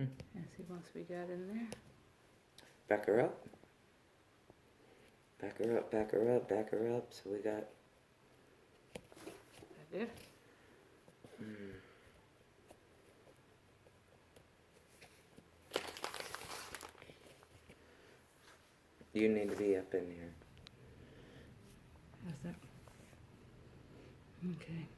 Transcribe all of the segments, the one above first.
Let's see what else we got in there. Back her up. Back her up, back her up, back her up. So we got... Right there. You need to be up in here. How's that? Okay.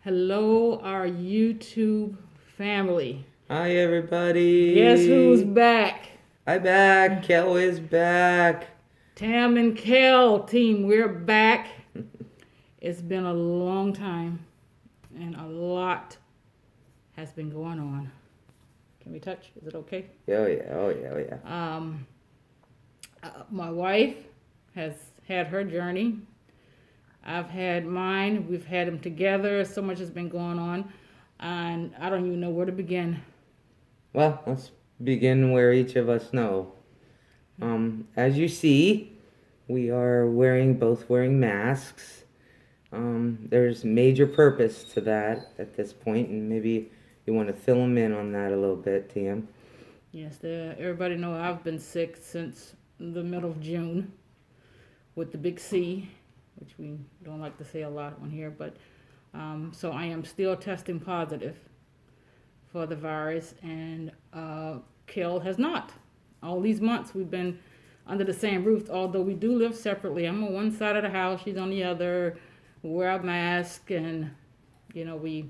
Hello, our YouTube family. Hi, everybody. Guess who's back? I'm back. Kel is back. Tam&Kel team, we're back. It's been a long time, and a lot has been going on. Can we touch? Is it okay? Oh, yeah, oh, yeah, oh, yeah. My wife has had her journey. I've had mine. We've had them together. So much has been going on, and I don't even know where to begin. Well, let's begin where each of us know. As you see, we are both wearing masks. There's major purpose to that at this point, and maybe you want to fill them in on that a little bit, Tam. Yes, everybody know I've been sick since the middle of June with the big C, which we don't like to say a lot on here, but so I am still testing positive for the virus, and Kel has not. All these months we've been under the same roof, although we do live separately. I'm on one side of the house, she's on the other. We wear a mask, and we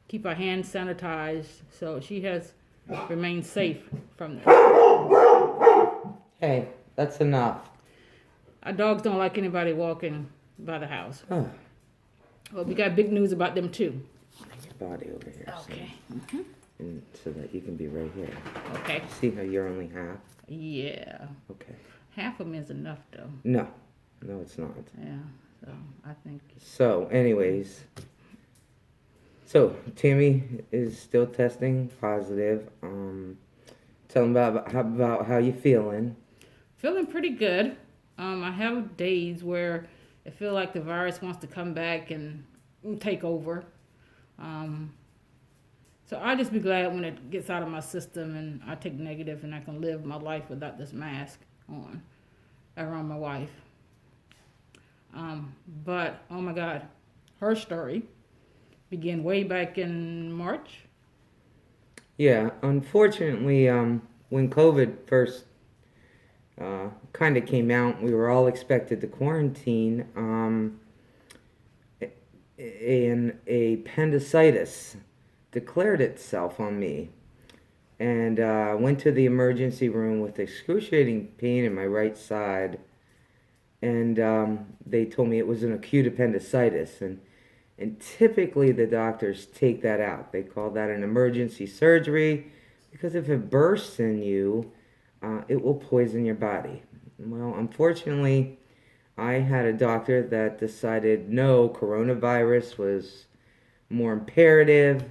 keep our hands sanitized, so she has remained safe from this. Hey, that's enough. Our dogs don't like anybody walking by the house. Oh, Well, we got big news about them too. your body over here. Okay. And so that you can be right here. Okay. See how you're only half? Yeah. Okay. Half of them is enough though. No, it's not. Yeah. So I think. So, anyways, Tammy is still testing positive. Tell them about how you feeling. Feeling pretty good. I have days where I feel like the virus wants to come back and take over. So I just be glad when it gets out of my system and I take negative and I can live my life without this mask on around my wife. But oh my God, her story began way back in March. Yeah, unfortunately, when COVID first kind of came out, we were all expected to quarantine. And appendicitis declared itself on me, and went to the emergency room with excruciating pain in my right side, and they told me it was an acute appendicitis, and typically the doctors take that out. They call that an emergency surgery, because if it bursts in you, it will poison your body. Well, unfortunately, I had a doctor that decided no, coronavirus was more imperative.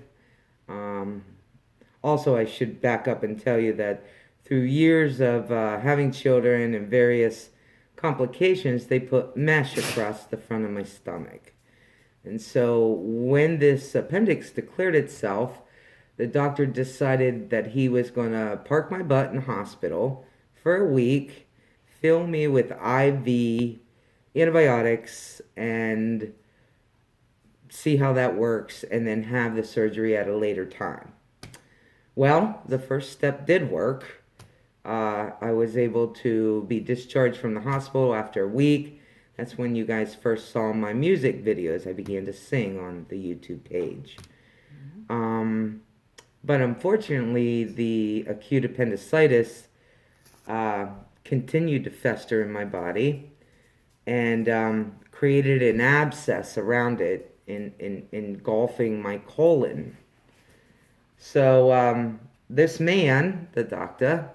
Also, I should back up and tell you that through years of having children and various complications, they put mesh across the front of my stomach. And so when this appendix declared itself, the doctor decided that he was going to park my butt in the hospital for a week, fill me with IV antibiotics, and see how that works, and then have the surgery at a later time. Well, the first step did work. I was able to be discharged from the hospital after a week. That's when you guys first saw my music videos. I began to sing on the YouTube page. But unfortunately, the acute appendicitis continued to fester in my body, and created an abscess around it, engulfing my colon. So this man, the doctor,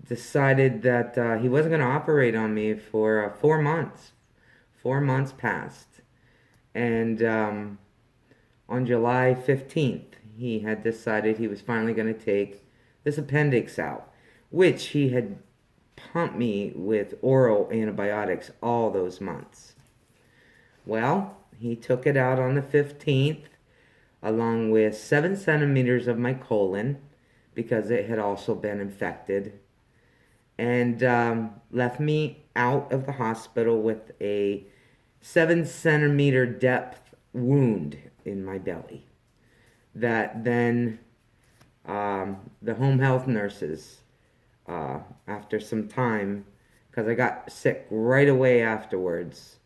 decided that he wasn't going to operate on me for 4 months. 4 months passed. And on July 15th, he had decided he was finally going to take this appendix out, which he had pumped me with oral antibiotics all those months. Well, he took it out on the 15th, along with 7 centimeters of my colon, because it had also been infected, and left me out of the hospital with a 7 centimeter depth wound in my belly. That then the home health nurses, after some time, because I got sick right away afterwards,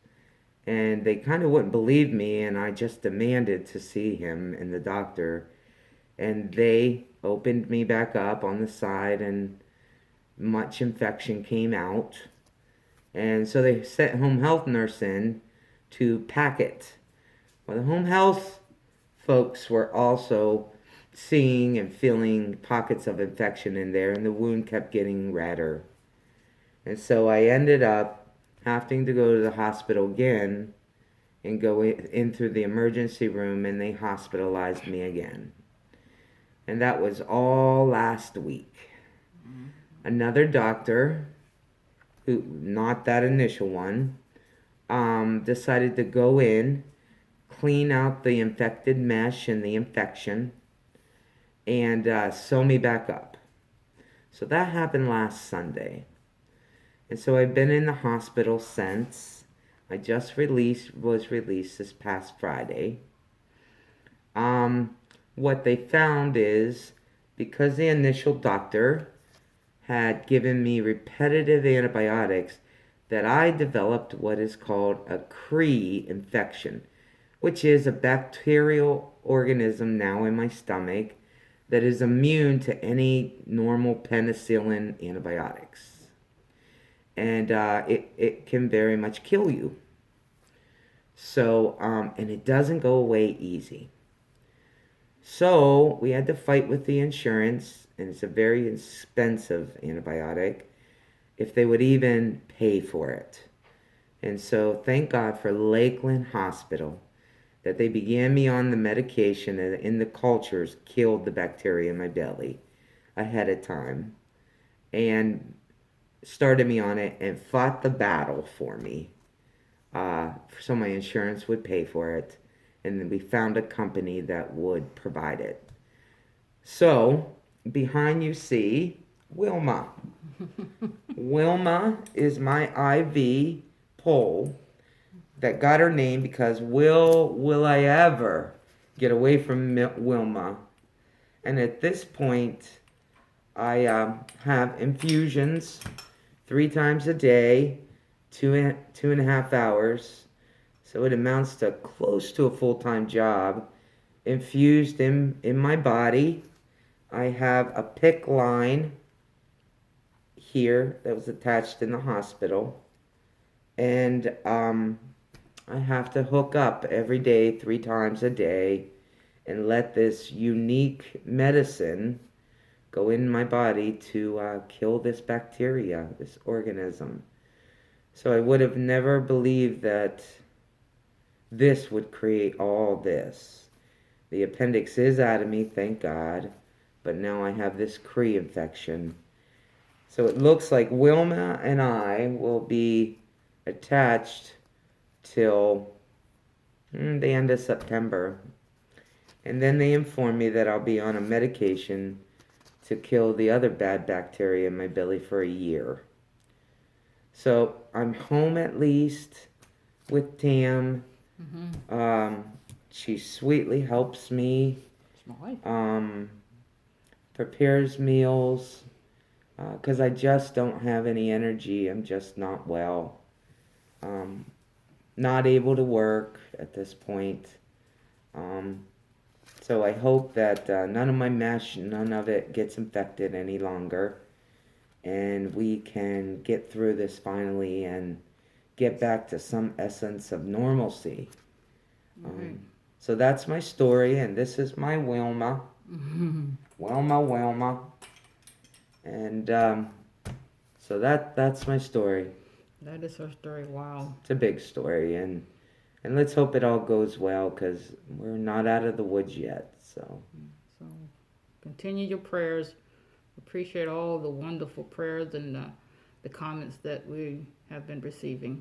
and they kind of wouldn't believe me, and I just demanded to see him and the doctor, and they opened me back up on the side, and much infection came out, and so they sent home health nurse in to pack it. Well, the home health folks were also seeing and feeling pockets of infection in there, and the wound kept getting redder. And so I ended up having to go to the hospital again and go in through the emergency room, and they hospitalized me again. And that was all last week. Another doctor, who, not that initial one, decided to go in, clean out the infected mesh and the infection, and sew me back up. So that happened last Sunday. And so I've been in the hospital since. I just was released this past Friday. What they found is, because the initial doctor had given me repetitive antibiotics, that I developed what is called a Cree infection, which is a bacterial organism now in my stomach that is immune to any normal penicillin antibiotics. And it can very much kill you. So, and it doesn't go away easy. So we had to fight with the insurance, and it's a very expensive antibiotic, if they would even pay for it. And so thank God for Lakeland Hospital that they began me on the medication, and in the cultures killed the bacteria in my belly ahead of time, and started me on it and fought the battle for me, so my insurance would pay for it, and then we found a company that would provide it. So behind you see Wilma. Wilma is my IV pole that got her name because will I ever get away from Wilma? And at this point, I have infusions 3 times a day, 2.5 hours. So it amounts to close to a full-time job, infused in my body. I have a PICC line here that was attached in the hospital. And I have to hook up every day, 3 times a day, and let this unique medicine go in my body to kill this bacteria, this organism. So I would have never believed that this would create all this. The appendix is out of me, thank God, but now I have this Cree infection. So it looks like Wilma and I will be attached till the end of September. And then they inform me that I'll be on a medication to kill the other bad bacteria in my belly for a year. So I'm home at least with Tam. She sweetly helps me, prepares meals, because I just don't have any energy. I'm just not well. Not able to work at this point. So I hope that none of my mesh, none of it gets infected any longer. And we can get through this finally and get back to some essence of normalcy. So that's my story, and this is my Wilma. Wilma. And so that's my story. That is her story. Wow. It's a big story, and let's hope it all goes well, because we're not out of the woods yet. So Continue your prayers. Appreciate all the wonderful prayers and the comments that we have been receiving.